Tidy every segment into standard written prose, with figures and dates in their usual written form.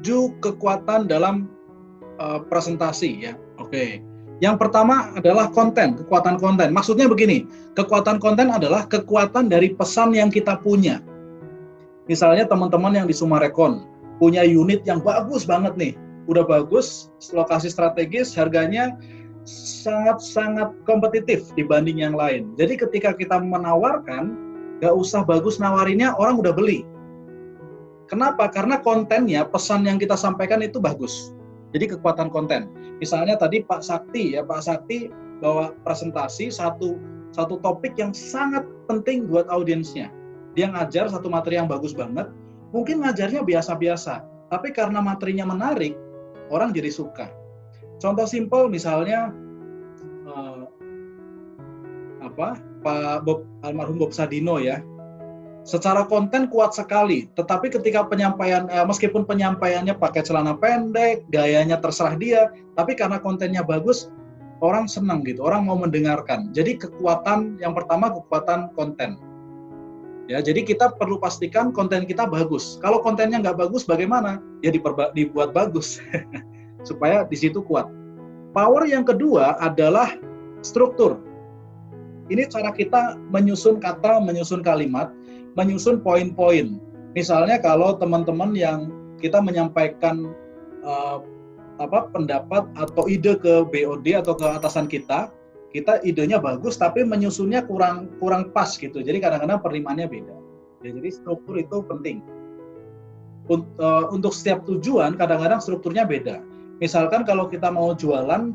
7 kekuatan dalam presentasi ya. Oke. Yang pertama adalah konten, kekuatan konten. Maksudnya begini, kekuatan konten adalah kekuatan dari pesan yang kita punya. Misalnya teman-teman yang di Sumarekon punya unit yang bagus banget nih, udah bagus, lokasi strategis, harganya sangat-sangat kompetitif dibanding yang lain. Jadi ketika kita menawarkan, nggak usah bagus nawarinnya, orang udah beli. Kenapa? Karena kontennya, pesan yang kita sampaikan itu bagus. Jadi kekuatan konten. Misalnya tadi Pak Sakti bawa presentasi satu topik yang sangat penting buat audiensnya. Dia ngajar satu materi yang bagus banget, mungkin ngajarnya biasa-biasa, tapi karena materinya menarik, orang jadi suka. Contoh simpel misalnya almarhum Bob Sadino ya. Secara konten kuat sekali, tetapi ketika penyampaian, meskipun penyampaiannya pakai celana pendek, gayanya terserah dia, tapi karena kontennya bagus, orang senang gitu, orang mau mendengarkan. Jadi kekuatan yang pertama, kekuatan konten. Ya, jadi kita perlu pastikan konten kita bagus. Kalau kontennya nggak bagus, bagaimana? Ya dibuat bagus, supaya di situ kuat. Power yang kedua adalah struktur. Ini cara kita menyusun kata, menyusun kalimat, menyusun poin-poin. Misalnya kalau teman-teman yang kita menyampaikan pendapat atau ide ke BOD atau ke atasan kita idenya bagus tapi menyusunnya kurang pas gitu. Jadi kadang-kadang penerimaannya beda. Ya, jadi struktur itu penting. Untuk setiap tujuan kadang-kadang strukturnya beda. Misalkan kalau kita mau jualan,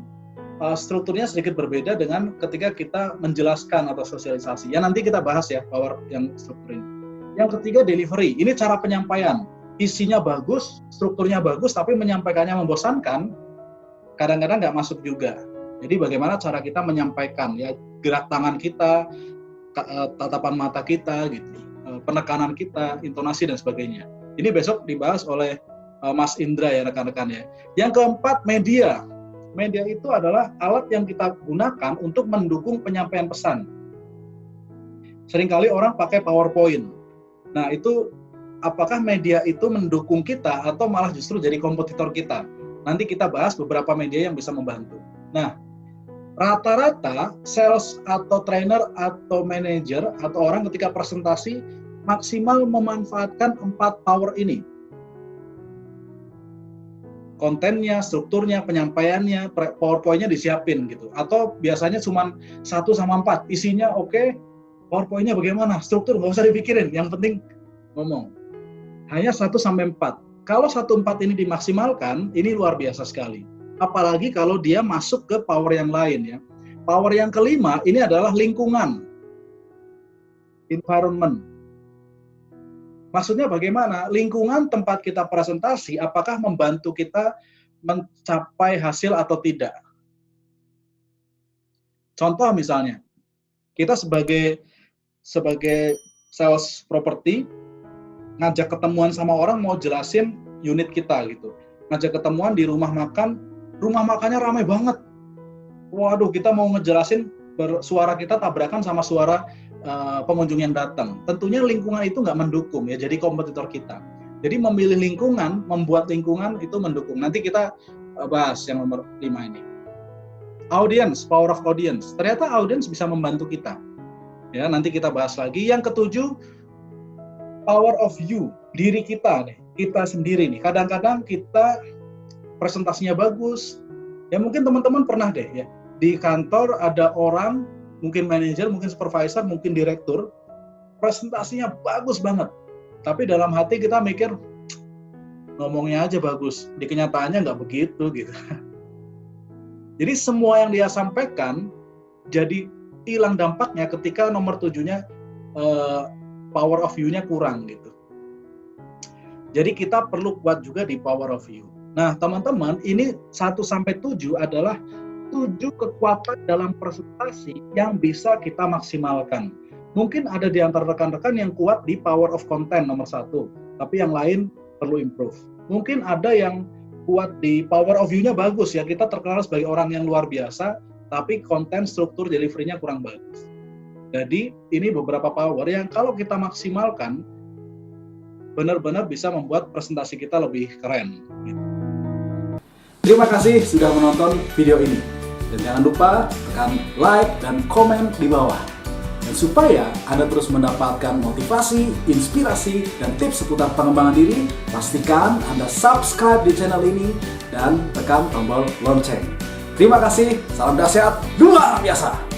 strukturnya sedikit berbeda dengan ketika kita menjelaskan atau sosialisasi. Ya nanti kita bahas ya power yang struktur ini. Yang ketiga delivery. Ini cara penyampaian. Isinya bagus, strukturnya bagus, tapi menyampaikannya membosankan, kadang-kadang nggak masuk juga. Jadi bagaimana cara kita menyampaikan, ya gerak tangan kita, tatapan mata kita, gitu, penekanan kita, intonasi dan sebagainya. Ini besok dibahas oleh Mas Indra ya rekan-rekan ya. Yang keempat media. Media itu adalah alat yang kita gunakan untuk mendukung penyampaian pesan. Seringkali orang pakai PowerPoint. Nah itu apakah media itu mendukung kita atau malah justru jadi kompetitor kita? Nanti kita bahas beberapa media yang bisa membantu. Nah, rata-rata sales atau trainer atau manager atau orang ketika presentasi maksimal memanfaatkan 4 power ini. Kontennya, strukturnya, penyampaiannya, PowerPoint-nya disiapin gitu. Atau biasanya cuma 1-4, isinya oke, PowerPoint-nya bagaimana, struktur nggak usah dipikirin, yang penting ngomong. Hanya 1-4. Kalau 1-4 ini dimaksimalkan, ini luar biasa sekali. Apalagi kalau dia masuk ke power yang lain ya. Power yang kelima ini adalah lingkungan, environment. Maksudnya bagaimana? Lingkungan tempat kita presentasi, apakah membantu kita mencapai hasil atau tidak? Contoh misalnya, kita sebagai sales properti, ngajak ketemuan sama orang mau jelasin unit kita gitu. Ngajak ketemuan di rumah makannya ramai banget. Waduh, kita mau ngejelasin suara kita tabrakan sama suara pengunjung yang datang. Tentunya lingkungan itu nggak mendukung ya, jadi kompetitor kita. Jadi memilih lingkungan, membuat lingkungan itu mendukung. Nanti kita bahas yang nomor 5 ini. Audience, power of audience. Ternyata audience bisa membantu kita. Ya, nanti kita bahas lagi. Yang ketujuh, power of you, diri kita nih, kita sendiri nih. Kadang-kadang kita presentasinya bagus. Ya mungkin teman-teman pernah deh ya, di kantor ada orang, mungkin manajer, mungkin supervisor, mungkin direktur, presentasinya bagus banget. Tapi dalam hati kita mikir, ngomongnya aja bagus, di kenyataannya nggak begitu gitu. Jadi semua yang dia sampaikan jadi hilang dampaknya ketika nomor 7-nya power of you-nya kurang gitu. Jadi kita perlu kuat juga di power of you. Nah teman-teman, ini 1-7 adalah 7 kekuatan dalam presentasi yang bisa kita maksimalkan. Mungkin ada di antara rekan-rekan yang kuat di power of content nomor 1, tapi yang lain perlu improve. Mungkin ada yang kuat di power of view-nya bagus ya, kita terkenal sebagai orang yang luar biasa, tapi konten, struktur, delivery-nya kurang bagus. Jadi ini beberapa power yang kalau kita maksimalkan, benar-benar bisa membuat presentasi kita lebih keren. Terima kasih sudah menonton video ini. Dan jangan lupa tekan like dan komen di bawah. Dan supaya Anda terus mendapatkan motivasi, inspirasi, dan tips seputar pengembangan diri, pastikan Anda subscribe di channel ini dan tekan tombol lonceng. Terima kasih, salam dahsyat, luar biasa!